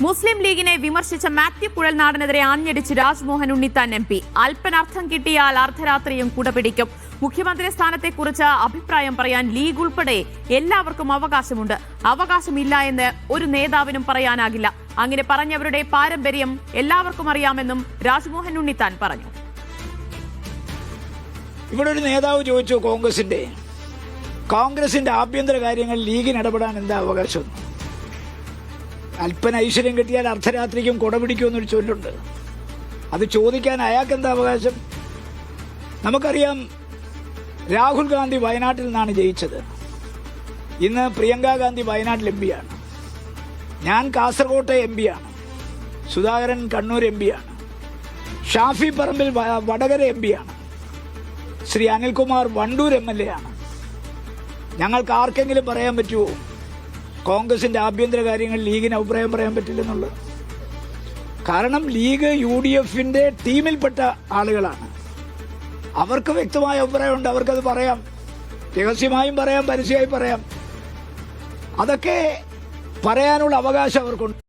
മുസ്ലിം ലീഗിനെ വിമർശിച്ച മാത്യു കുഴൽനാടനെതിരെ ആഞ്ഞടിച്ച് രാജ്മോഹൻ ഉണ്ണിത്താൻ MP. അല്പനർത്ഥം കിട്ടിയാൽ അർദ്ധരാത്രിയും കുടപിടിക്കും. മുഖ്യമന്ത്രി സ്ഥാനത്തെക്കുറിച്ച് അഭിപ്രായം പറയാൻ ലീഗ് ഉൾപ്പെടെ എല്ലാവർക്കും അവകാശമുണ്ട്. അവകാശമില്ല എന്ന് ഒരു നേതാവിനും പറയാനാകില്ല. അങ്ങനെ പറഞ്ഞവരുടെ പാരമ്പര്യം എല്ലാവർക്കും അറിയാമെന്നും രാജ്മോഹൻ ഉണ്ണിത്താൻ പറഞ്ഞു. ഇവിടെ ഒരു നേതാവ് ചോദിച്ചു, കോൺഗ്രസിന്റെ ആഭ്യന്തര കാര്യങ്ങളിൽ ലീഗിന് ഇടപെടാൻ എന്താ അവകാശം? അല്പന ഐശ്വര്യം കിട്ടിയാൽ അർദ്ധരാത്രിക്കും കുടപിടിക്കുമെന്നൊരു ചൊല്ലുണ്ട്. അത് ചോദിക്കാൻ അയാൾക്ക് എന്താ അവകാശം? നമുക്കറിയാം, രാഹുൽ ഗാന്ധി വയനാട്ടിൽ നിന്നാണ് ജയിച്ചത്. ഇന്ന് പ്രിയങ്ക ഗാന്ധി വയനാട്ടിൽ MP-യാണ്. ഞാൻ കാസർകോട്ടെ MP-യാണ്. സുധാകരൻ കണ്ണൂർ MP-യാണ്. ഷാഫി പറമ്പിൽ വടകര MP-യാണ്. ശ്രീ അനിൽകുമാർ വണ്ടൂർ MLA-ആണ്. ഞങ്ങൾക്ക് ആർക്കെങ്കിലും പറയാൻ പറ്റുമോ കോൺഗ്രസിന്റെ ആഭ്യന്തര കാര്യങ്ങളിൽ ലീഗിന് അഭിപ്രായം പറയാൻ പറ്റില്ലെന്നുള്ളത്? കാരണം ലീഗ് UDF-ന്റെ ടീമിൽപ്പെട്ട ആളുകളാണ്. അവർക്ക് വ്യക്തമായ അഭിപ്രായമുണ്ട്. അവർക്കത് പറയാം, രഹസ്യമായും പറയാം, പരസ്യമായും പറയാം. അതൊക്കെ പറയാനുള്ള അവകാശം അവർക്കുണ്ട്.